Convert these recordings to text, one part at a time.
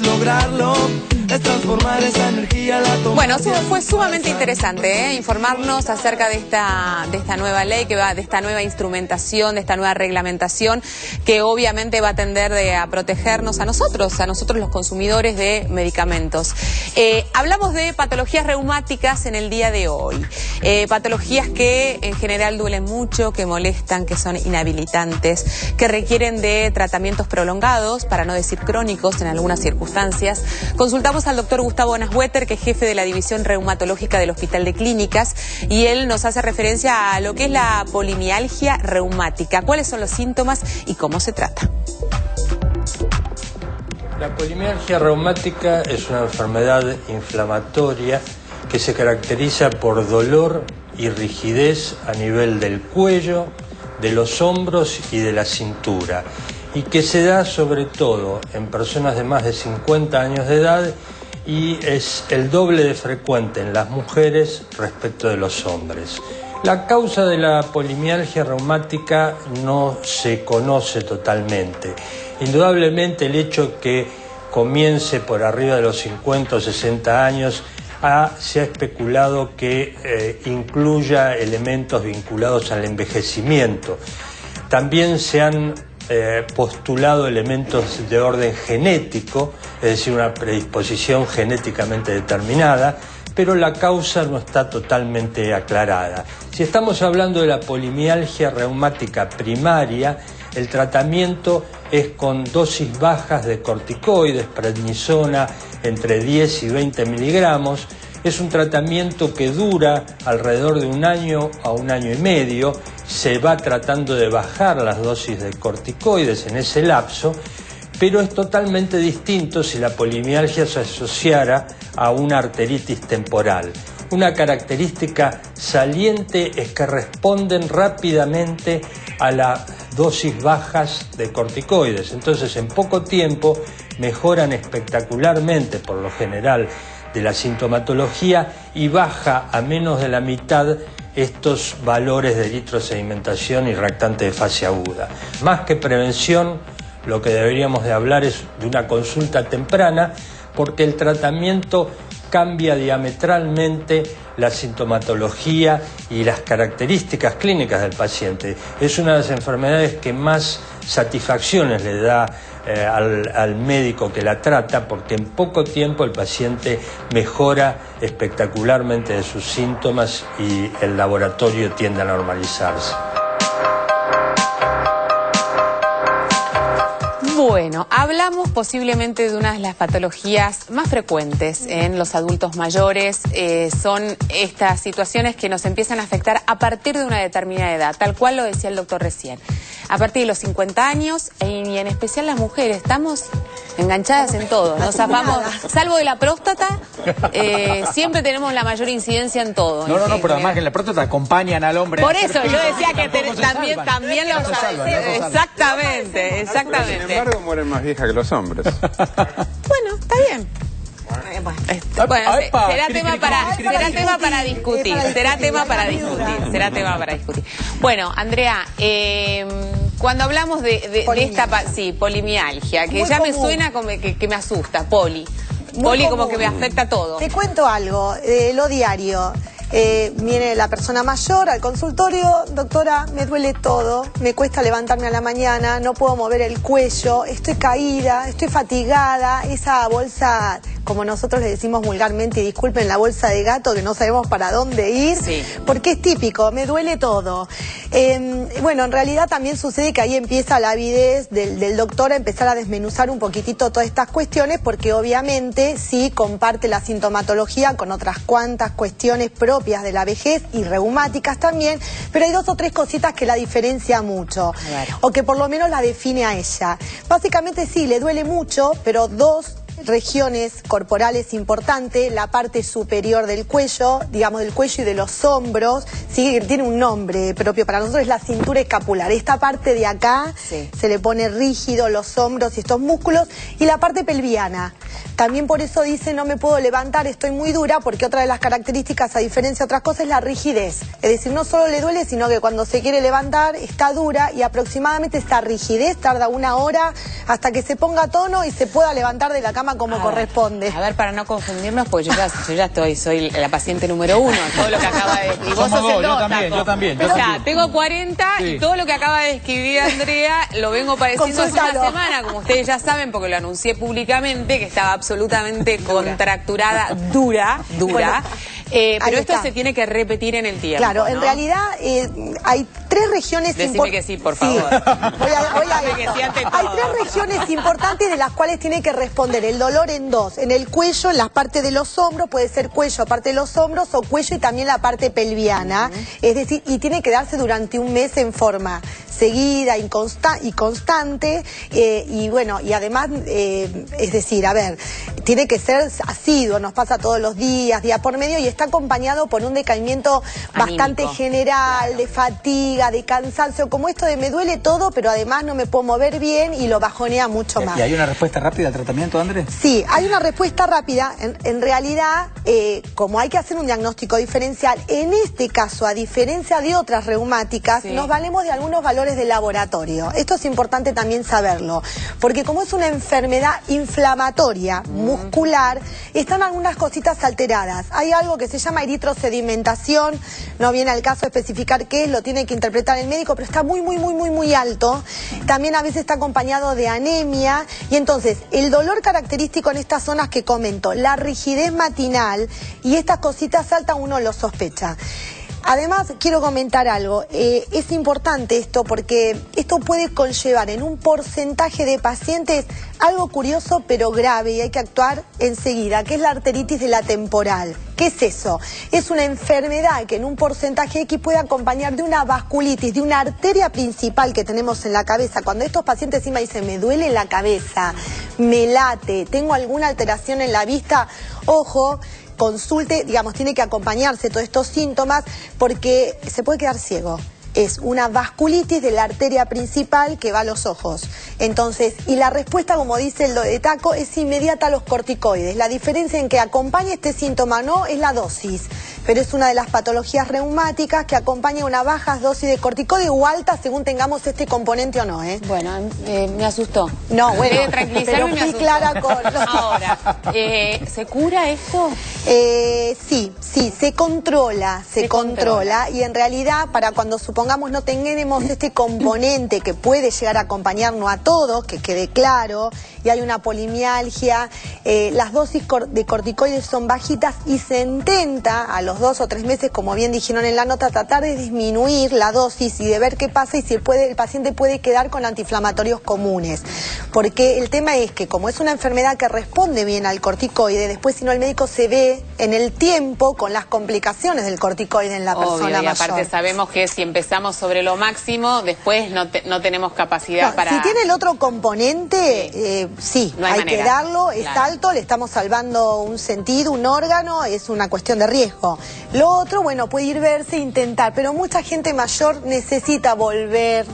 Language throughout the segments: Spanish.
Lograrlo es transformar esa energía. Bueno, fue sumamente interesante informarnos acerca de esta nueva ley, de esta nueva instrumentación, de esta nueva reglamentación que obviamente va a tender a protegernos a nosotros los consumidores de medicamentos. Hablamos de patologías reumáticas en el día de hoy, patologías que en general duelen mucho, que molestan, que son inhabilitantes, que requieren de tratamientos prolongados, para no decir crónicos en algunas circunstancias. Consultamos al doctor Gustavo Naswetter, que es jefe de la División Reumatológica del Hospital de Clínicas, y él nos hace referencia a lo que es la polimialgia reumática. ¿Cuáles son los síntomas y cómo se trata? La polimialgia reumática es una enfermedad inflamatoria que se caracteriza por dolor y rigidez a nivel del cuello, de los hombros y de la cintura, y que se da sobre todo en personas de más de 50 años de edad y es el doble de frecuente en las mujeres respecto de los hombres. La causa de la polimialgia reumática no se conoce totalmente. Indudablemente el hecho que comience por arriba de los 50 o 60 años se ha especulado que incluya elementos vinculados al envejecimiento. También se han postulado elementos de orden genético, es decir, una predisposición genéticamente determinada, pero la causa no está totalmente aclarada. Si estamos hablando de la polimialgia reumática primaria, el tratamiento es con dosis bajas de corticoides, prednisona entre 10 y 20 miligramos. Es un tratamiento que dura alrededor de 1 año a 1 año y medio. Se va tratando de bajar las dosis de corticoides en ese lapso, pero es totalmente distinto si la polimialgia se asociara a una arteritis temporal. Una característica saliente es que responden rápidamente a las dosis bajas de corticoides. Entonces, en poco tiempo mejoran espectacularmente, por lo general, de la sintomatología y baja a menos de la mitad estos valores de eritrosedimentación y reactante de fase aguda. Más que prevención, lo que deberíamos de hablar es de una consulta temprana, porque el tratamiento cambia diametralmente la sintomatología y las características clínicas del paciente. Es una de las enfermedades que más satisfacciones le da al médico que la trata, porque en poco tiempo el paciente mejora espectacularmente de sus síntomas y el laboratorio tiende a normalizarse. Bueno, hablamos posiblemente de una de las patologías más frecuentes en los adultos mayores. Son estas situaciones que nos empiezan a afectar a partir de una determinada edad, tal cual lo decía el doctor recién. A partir de los 50 años, y en especial las mujeres, estamos enganchadas en todo. Nos zafamos, salvo de la próstata, siempre tenemos la mayor incidencia en todo. No, pero además que en la próstata acompañan al hombre. Por eso yo decía que también los... Exactamente. Sin embargo, mueren más viejas que los hombres. Bueno, está bien. Será tema para discutir. Bueno, Andrea, cuando hablamos de esta polimialgia, que ya me suena como que me asusta, poli como que me afecta todo. Te cuento algo, lo diario. Viene la persona mayor al consultorio: doctora, me duele todo, me cuesta levantarme a la mañana, no puedo mover el cuello, estoy caída, estoy fatigada, esa bolsa, como nosotros le decimos vulgarmente, y disculpen, la bolsa de gato, que no sabemos para dónde ir, sí, porque es típico, me duele todo. Bueno, en realidad también sucede que ahí empieza la avidez del doctor a empezar a desmenuzar un poquitito todas estas cuestiones, porque obviamente sí comparte la sintomatología con otras cuantas cuestiones propias de la vejez y reumáticas también, pero hay 2 o 3 cositas que la diferencia mucho, o que por lo menos la define a ella. Básicamente sí, le duele mucho, pero 2 regiones corporales importantes: la parte superior del cuello, digamos del cuello y de los hombros, sí, tiene un nombre propio para nosotros, es la cintura escapular. Esta parte de acá se le pone rígido, los hombros y estos músculos, y la parte pelviana. También por eso dice no me puedo levantar, estoy muy dura, porque otra de las características, a diferencia de otras cosas, es la rigidez. Es decir, no solo le duele, sino que cuando se quiere levantar está dura, y aproximadamente esta rigidez tarda 1 hora hasta que se ponga a tono y se pueda levantar de la cama como corresponde. A ver, para no confundirnos, pues yo ya soy la paciente número 1, todo lo que acaba de describir. Vos sos el yo también. O sea, tengo 40 y todo lo que acaba de describir Andrea lo vengo padeciendo hace una semana, como ustedes ya saben, porque lo anuncié públicamente, que estaba absolutamente contracturada, dura. Bueno, pero esto se tiene que repetir en el tiempo. Claro, en realidad hay 3 regiones importantes. Decime que sí, por favor. Voy a hay 3 regiones importantes de las cuales tiene que responder el dolor en 2. En el cuello, en las partes de los hombros, puede ser cuello, parte de los hombros, o cuello y también la parte pelviana. Es decir, y tiene que darse durante un mes en forma seguida y constante, y bueno, y además, es decir, a ver, tiene que ser asiduo, nos pasa todos los días, día por medio, y está acompañado por un decaimiento bastante general, de fatiga, de cansancio, como esto de me duele todo, pero además no me puedo mover bien, y lo bajonea mucho más. ¿Y hay una respuesta rápida al tratamiento, Andrés? Sí, hay una respuesta rápida. En realidad, como hay que hacer un diagnóstico diferencial, en este caso, a diferencia de otras reumáticas, nos valemos de algunos valores de laboratorio. Esto es importante también saberlo, porque como es una enfermedad inflamatoria muscular, están algunas cositas alteradas. Hay algo que se llama eritrosedimentación, no viene al caso especificar qué es, lo tiene que interpretar el médico, pero está muy alto. También a veces está acompañado de anemia, y entonces el dolor característico en estas zonas que comento, la rigidez matinal y estas cositas altas, uno lo sospecha. Además, quiero comentar algo, es importante esto porque esto puede conllevar en un porcentaje de pacientes algo curioso pero grave, y hay que actuar enseguida, que es la arteritis de la temporal. ¿Qué es eso? Es una enfermedad que en un porcentaje X puede acompañar de una vasculitis, de una arteria principal que tenemos en la cabeza. Cuando estos pacientes encima dicen, me duele la cabeza, me late, tengo alguna alteración en la vista, ojo, consulte, digamos, tiene que acompañarse todos estos síntomas porque se puede quedar ciego. Es una vasculitis de la arteria principal que va a los ojos. Entonces, y la respuesta, como dice el de Taco, es inmediata a los corticoides. La diferencia en que acompaña este síntoma no es la dosis, pero es una de las patologías reumáticas que acompaña una baja dosis de corticoide o alta según tengamos este componente o no. Bueno, me asustó. No, bueno, pero fui clara con... Ahora, ¿se cura esto? Sí, se controla, y en realidad para cuando supongamos no tengamos este componente que puede llegar a acompañarnos a todos, que quede claro, y hay una polimialgia, las dosis de corticoides son bajitas y se intenta a los 2 o 3 meses, como bien dijeron en la nota, tratar de disminuir la dosis y de ver qué pasa y si el paciente puede quedar con antiinflamatorios comunes. Porque el tema es que como es una enfermedad que responde bien al corticoide, después si no el médico se ve en el tiempo con las complicaciones del corticoide en la persona y mayor. Aparte sabemos que si empezamos sobre lo máximo, después no tenemos capacidad para... Si tiene el otro componente, sí, no hay que darlo, es alto, le estamos salvando un sentido, un órgano, es una cuestión de riesgo. Lo otro, bueno, puede ir verse e intentar, pero mucha gente mayor necesita volver,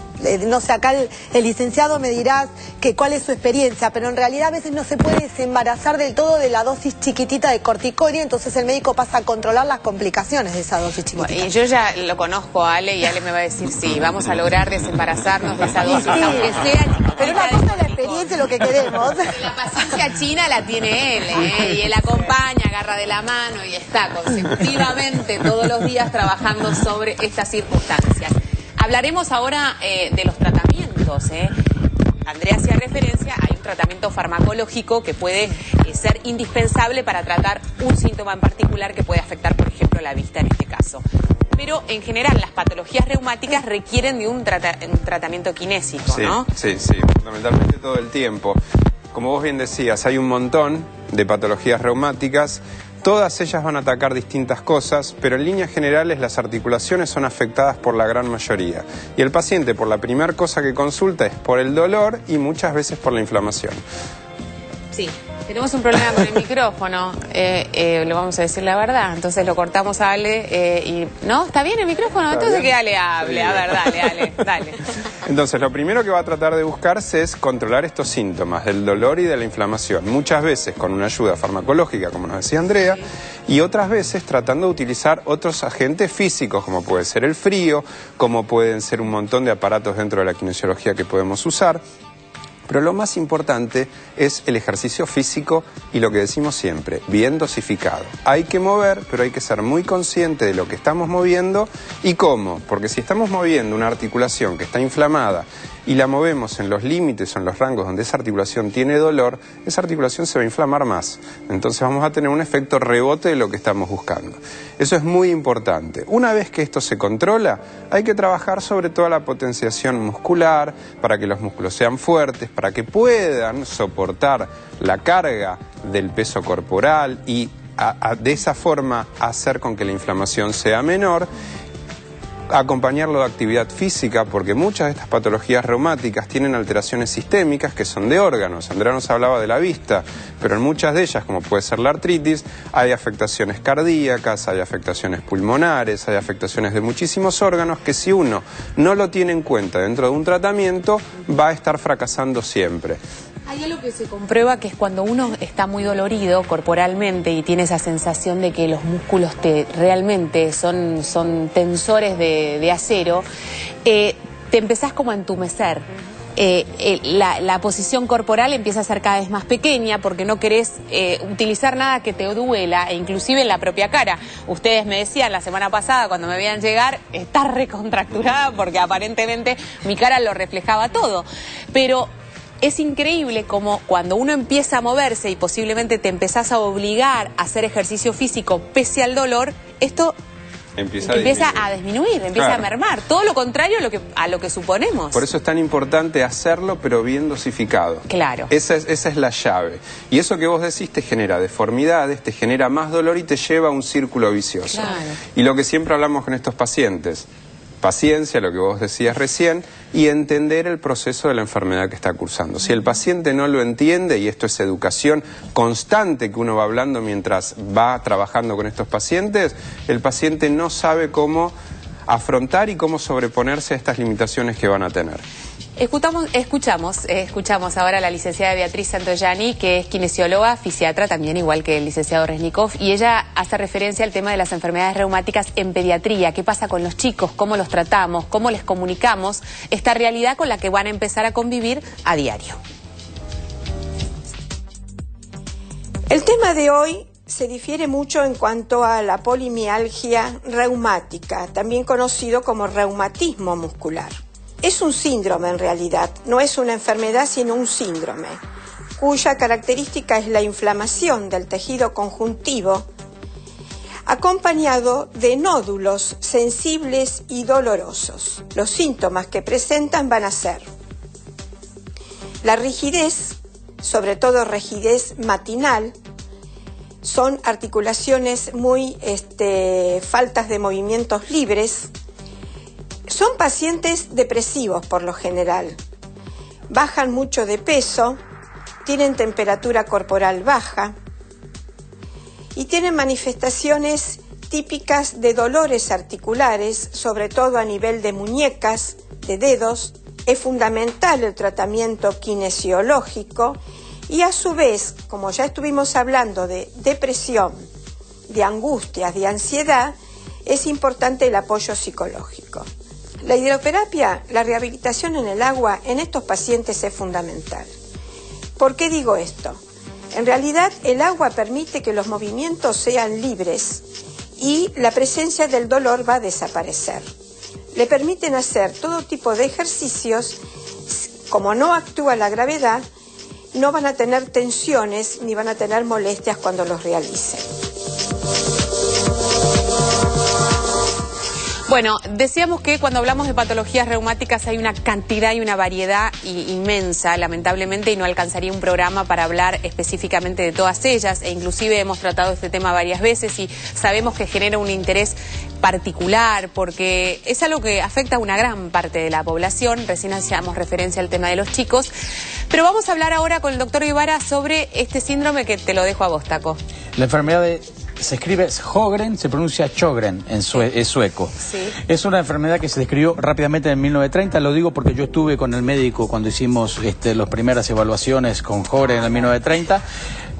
no sé, acá el licenciado me dirá cuál es su experiencia, pero en realidad a veces no se puede desembarazar del todo de la dosis chiquitita de corticoide, entonces el médico pasa a controlar las complicaciones de esa dosis chiquitita. Bueno, y yo ya lo conozco a Ale, y Ale me va a decir, sí, vamos a lograr desembarazarnos de esa dosis, aunque sea... Pero una cosa es la experiencia y lo que queremos. La paciencia china la tiene él, y él acompaña, agarra de la mano y está consecutivamente todos los días trabajando sobre estas circunstancias. Hablaremos ahora de los tratamientos. Andrea hacía referencia, hay un tratamiento farmacológico que puede ser indispensable para tratar un síntoma en particular que puede afectar, por ejemplo, la vista en este caso. Pero en general las patologías reumáticas requieren de un tratamiento kinésico, ¿no? Sí, fundamentalmente todo el tiempo. Como vos bien decías, hay un montón de patologías reumáticas. Todas ellas van a atacar distintas cosas, pero en líneas generales las articulaciones son afectadas por la gran mayoría. Y el paciente, por la primera cosa que consulta, es por el dolor y muchas veces por la inflamación. Sí. Tenemos un problema con el micrófono, lo vamos a decir la verdad, entonces lo cortamos a Ale y... ¿No? ¿Está bien el micrófono? Entonces que Ale hable, a ver, dale, Ale, dale. Entonces, lo primero que va a tratar de buscarse es controlar estos síntomas del dolor y de la inflamación, muchas veces con una ayuda farmacológica, como nos decía Andrea, y otras veces tratando de utilizar otros agentes físicos, como puede ser el frío, como pueden ser un montón de aparatos dentro de la kinesiología que podemos usar. Pero lo más importante es el ejercicio físico y lo que decimos siempre, bien dosificado. Hay que mover, pero hay que ser muy consciente de lo que estamos moviendo y cómo. Porque si estamos moviendo una articulación que está inflamada y la movemos en los límites o en los rangos donde esa articulación tiene dolor, esa articulación se va a inflamar más. Entonces vamos a tener un efecto rebote de lo que estamos buscando. Eso es muy importante. Una vez que esto se controla, hay que trabajar sobre toda la potenciación muscular para que los músculos sean fuertes, para que puedan soportar la carga del peso corporal y de esa forma hacer con que la inflamación sea menor. Acompañarlo de actividad física, porque muchas de estas patologías reumáticas tienen alteraciones sistémicas que son de órganos. Andrea nos hablaba de la vista, pero en muchas de ellas, como puede ser la artritis, hay afectaciones cardíacas, hay afectaciones pulmonares, hay afectaciones de muchísimos órganos que si uno no lo tiene en cuenta dentro de un tratamiento, va a estar fracasando siempre. Hay algo que se comprueba, que es cuando uno está muy dolorido corporalmente y tiene esa sensación de que los músculos realmente son tensores de acero, te empezás como a entumecer. La posición corporal empieza a ser cada vez más pequeña porque no querés utilizar nada que te duela, e inclusive en la propia cara. Ustedes me decían la semana pasada cuando me veían llegar, está recontracturada porque aparentemente mi cara lo reflejaba todo. Pero es increíble como cuando uno empieza a moverse y posiblemente te empezás a obligar a hacer ejercicio físico pese al dolor, esto empieza a disminuir, empieza a mermar. Todo lo contrario a lo que suponemos. Por eso es tan importante hacerlo, pero bien dosificado. Claro. Esa es la llave. Y eso que vos decís te genera deformidades, te genera más dolor y te lleva a un círculo vicioso. Claro. Y lo que siempre hablamos con estos pacientes, paciencia, lo que vos decías recién, y entender el proceso de la enfermedad que está cursando. Si el paciente no lo entiende, y esto es educación constante que uno va hablando mientras va trabajando con estos pacientes, el paciente no sabe cómo afrontar y cómo sobreponerse a estas limitaciones que van a tener. Escuchamos ahora a la licenciada Beatriz Santoyani, que es kinesióloga, fisiatra, también igual que el licenciado Resnikov, y ella hace referencia al tema de las enfermedades reumáticas en pediatría. ¿Qué pasa con los chicos? ¿Cómo los tratamos? ¿Cómo les comunicamos esta realidad con la que van a empezar a convivir a diario? El tema de hoy se difiere mucho en cuanto a la polimialgia reumática, también conocido como reumatismo muscular. Es un síndrome en realidad, no es una enfermedad sino un síndrome, cuya característica es la inflamación del tejido conjuntivo, acompañado de nódulos sensibles y dolorosos. Los síntomas que presentan van a ser la rigidez, sobre todo rigidez matinal, son articulaciones muy faltas de movimientos libres. Son pacientes depresivos por lo general, bajan mucho de peso, tienen temperatura corporal baja y tienen manifestaciones típicas de dolores articulares, sobre todo a nivel de muñecas, de dedos. Es fundamental el tratamiento kinesiológico y a su vez, como ya estuvimos hablando de depresión, de angustias, de ansiedad, es importante el apoyo psicológico. La hidroterapia, la rehabilitación en el agua en estos pacientes es fundamental. ¿Por qué digo esto? En realidad el agua permite que los movimientos sean libres y la presencia del dolor va a desaparecer. Le permiten hacer todo tipo de ejercicios, como no actúa la gravedad, no van a tener tensiones ni van a tener molestias cuando los realicen. Bueno, decíamos que cuando hablamos de patologías reumáticas hay una cantidad y una variedad inmensa, lamentablemente, y no alcanzaría un programa para hablar específicamente de todas ellas, e inclusive hemos tratado este tema varias veces y sabemos que genera un interés particular porque es algo que afecta a una gran parte de la población. Recién hacíamos referencia al tema de los chicos, pero vamos a hablar ahora con el doctor Guevara sobre este síndrome que te lo dejo a vos, Taco. La enfermedad se escribe Sjögren, se pronuncia Sjögren, es sueco. Sí. Es una enfermedad que se describió rápidamente en 1930, lo digo porque yo estuve con el médico cuando hicimos las primeras evaluaciones con Sjögren en el 1930.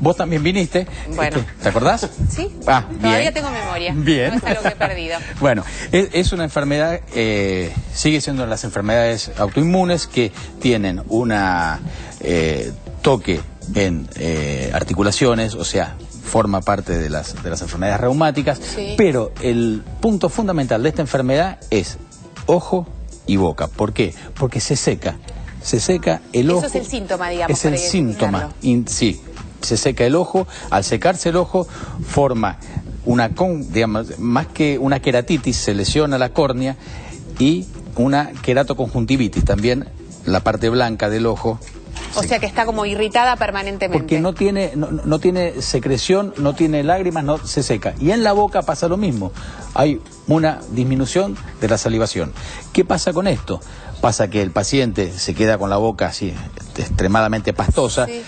Vos también viniste. Bueno. ¿Te acordás? Sí, bien. Todavía tengo memoria. Bien. No es algo que he perdido. Bueno, es una enfermedad, sigue siendo las enfermedades autoinmunes que tienen una toque en articulaciones, o sea, forma parte de las enfermedades reumáticas, sí. Pero el punto fundamental de esta enfermedad es ojo y boca. ¿Por qué? Porque se seca el ojo. Eso es el síntoma, digamos. Es el síntoma, sí. Se seca el ojo, al secarse el ojo forma digamos, más que una queratitis, se lesiona la córnea y una queratoconjuntivitis, también la parte blanca del ojo. O sea que está como irritada permanentemente. Porque no tiene secreción, no tiene lágrimas, no se seca. Y en la boca pasa lo mismo. Hay una disminución de la salivación. ¿Qué pasa con esto? Pasa que el paciente se queda con la boca así extremadamente pastosa, sí.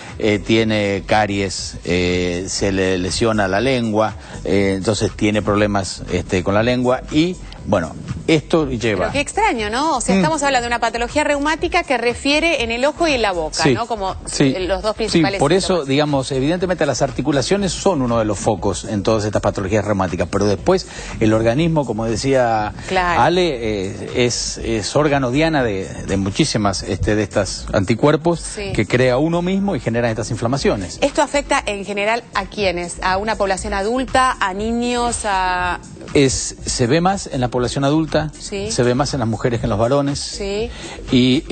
Tiene caries, se le lesiona la lengua, entonces tiene problemas con la lengua y, bueno, esto lleva... Pero qué extraño, ¿no? O sea, estamos hablando de una patología reumática que refiere en el ojo y en la boca, sí, ¿no? Como sí, los dos principales. Sí, por síntomas. eso, digamos, evidentemente las articulaciones son uno de los focos en todas estas patologías reumáticas, pero después el organismo, como decía claro. Ale, es órgano diana de muchísimas de estas anticuerpos sí. Que crea uno mismo y generan estas inflamaciones. ¿Esto afecta en general a quiénes? ¿A una población adulta? ¿A niños? ¿A...? Se ve más en la población adulta, sí. Se ve más en las mujeres que en los varones, sí. Y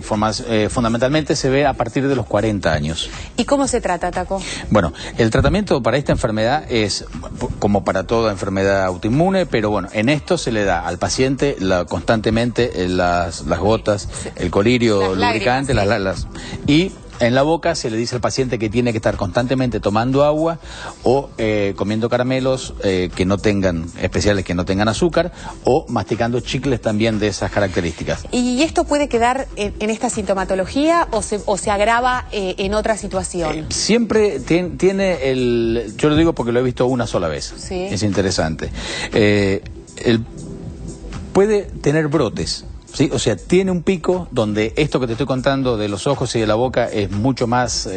fundamentalmente se ve a partir de los 40 años. ¿Y cómo se trata, Taco? Bueno, el tratamiento para esta enfermedad es como para toda enfermedad autoinmune, pero bueno, en esto se le da al paciente constantemente las gotas, el colirio lubricante, las y en la boca se le dice al paciente que tiene que estar constantemente tomando agua o comiendo caramelos que no tengan azúcar o masticando chicles también de esas características. ¿Y esto puede quedar en esta sintomatología o se agrava en otra situación? Siempre tiene yo lo digo porque lo he visto una sola vez, sí. Es interesante. Puede tener brotes. Sí, o sea, tiene un pico donde esto que te estoy contando de los ojos y de la boca es mucho más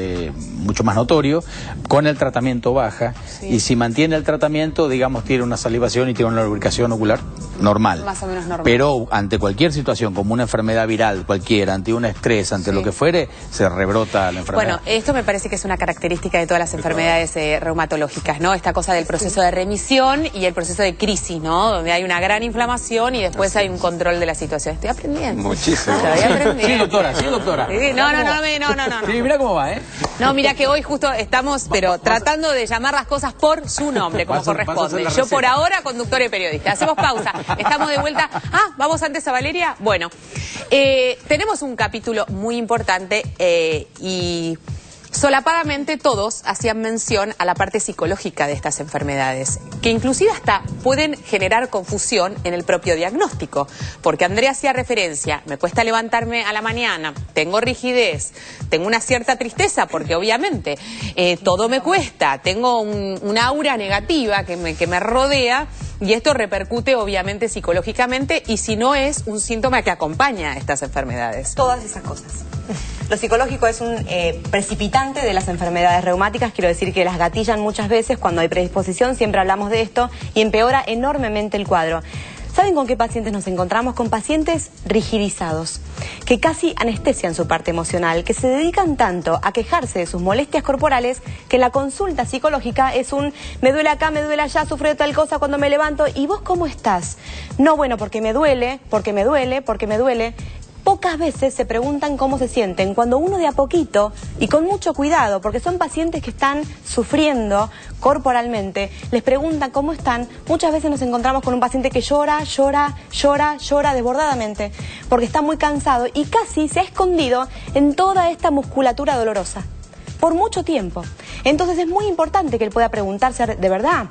notorio. Con el tratamiento baja, sí. Y si mantiene el tratamiento, digamos, tiene una salivación y tiene una lubricación ocular normal. Más o menos normal. Pero ante cualquier situación, como una enfermedad viral cualquiera, ante un estrés, ante sí. Lo que fuere, se rebrota la enfermedad. Bueno, esto me parece que es una característica de todas las enfermedades reumatológicas, ¿no? Esta cosa del proceso de remisión y el proceso de crisis, ¿no? Donde hay una gran inflamación y después hay un control de la situación. Estoy aprendiendo. Muchísimo. Sí, doctora, sí, doctora. Sí, no. Sí, mira cómo va, ¿eh? No, mira que hoy justo estamos, pero tratando de llamar las cosas por su nombre, como corresponde. Yo por ahora, conductora y periodista. Hacemos pausa. Estamos de vuelta. Vamos antes a Valeria. Bueno, tenemos un capítulo muy importante y solapadamente todos hacían mención a la parte psicológica de estas enfermedades, que inclusive hasta pueden generar confusión en el propio diagnóstico, porque Andrea hacía referencia, me cuesta levantarme a la mañana, tengo rigidez, tengo una cierta tristeza, porque obviamente todo me cuesta, tengo un aura negativa que me rodea, y esto repercute obviamente psicológicamente, y si no es un síntoma que acompaña a estas enfermedades. Todas esas cosas. Lo psicológico es un precipitante de las enfermedades reumáticas, quiero decir que las gatillan muchas veces cuando hay predisposición, siempre hablamos de esto, y empeora enormemente el cuadro. ¿Saben con qué pacientes nos encontramos? Con pacientes rigidizados, que casi anestesian su parte emocional, que se dedican tanto a quejarse de sus molestias corporales, que la consulta psicológica es me duele acá, me duele allá, sufro de tal cosa cuando me levanto, ¿y vos cómo estás? No, bueno, porque me duele, porque me duele, porque me duele. pocas veces se preguntan cómo se sienten, cuando uno de a poquito y con mucho cuidado, porque son pacientes que están sufriendo corporalmente, les preguntan cómo están. Muchas veces nos encontramos con un paciente que llora desbordadamente, porque está muy cansado y casi se ha escondido en toda esta musculatura dolorosa, por mucho tiempo. Entonces es muy importante que él pueda preguntarse de verdad: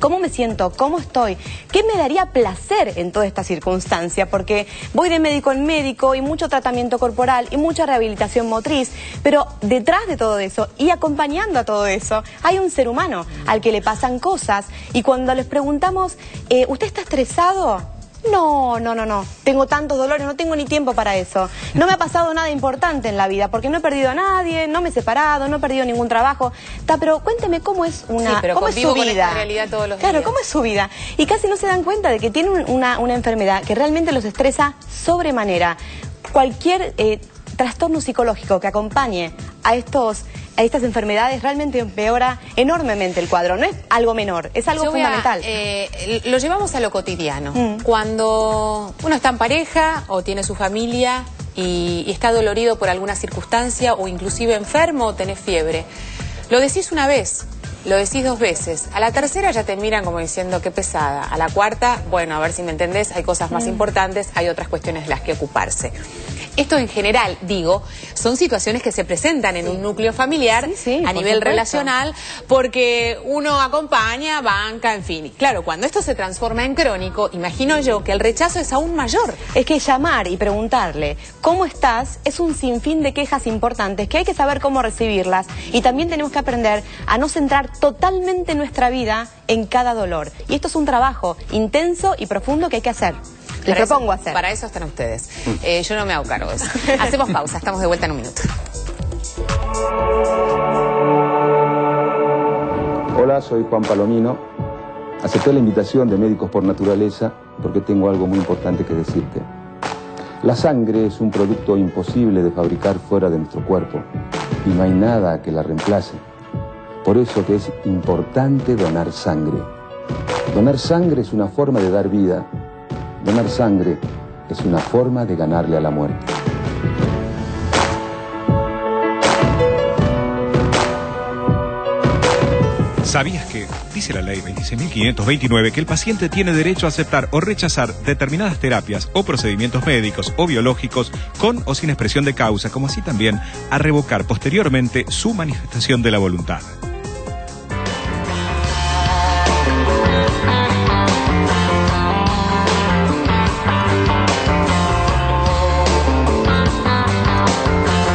¿cómo me siento? ¿Cómo estoy? ¿Qué me daría placer en toda esta circunstancia? Porque voy de médico en médico y mucho tratamiento corporal y mucha rehabilitación motriz, pero detrás de todo eso y acompañando a todo eso hay un ser humano al que le pasan cosas, y cuando les preguntamos, ¿usted está estresado? No, tengo tantos dolores, no tengo ni tiempo para eso. No me ha pasado nada importante en la vida, porque no he perdido a nadie, no me he separado, no he perdido ningún trabajo. Pero cuénteme cómo es cómo es su vida. Con esta realidad todos los días. Claro, ¿cómo es su vida? Y casi no se dan cuenta de que tienen una enfermedad que realmente los estresa sobremanera. Cualquier trastorno psicológico que acompañe a estas enfermedades realmente empeora enormemente el cuadro. No es algo menor, es algo fundamental. Lo llevamos a lo cotidiano. Cuando uno está en pareja o tiene su familia y está dolorido por alguna circunstancia, o inclusive enfermo o tenés fiebre, lo decís una vez, lo decís 2 veces, a la tercera ya te miran como diciendo qué pesada, a la cuarta, bueno, a ver si me entendés, hay cosas más importantes, hay otras cuestiones de las que ocuparse. Esto en general, digo, son situaciones que se presentan en un núcleo familiar a nivel relacional, porque uno acompaña, banca, en fin. Y claro, cuando esto se transforma en crónico, imagino yo que el rechazo es aún mayor. Es que llamar y preguntarle ¿cómo estás? Es un sinfín de quejas importantes que hay que saber cómo recibirlas, y también tenemos que aprender a no centrar totalmente nuestra vida en cada dolor. Y esto es un trabajo intenso y profundo que hay que hacer. Les propongo hacer. Para eso están ustedes. Yo no me hago cargo de eso. Hacemos pausa, estamos de vuelta en un minuto. Hola, soy Juan Palomino. Acepté la invitación de Médicos por Naturaleza porque tengo algo muy importante que decirte. La sangre es un producto imposible de fabricar fuera de nuestro cuerpo y no hay nada que la reemplace. Por eso que es importante donar sangre. Donar sangre es una forma de dar vida. Donar sangre es una forma de ganarle a la muerte. ¿Sabías que, dice la ley 26.529, que el paciente tiene derecho a aceptar o rechazar determinadas terapias o procedimientos médicos o biológicos con o sin expresión de causa, como así también a revocar posteriormente su manifestación de la voluntad?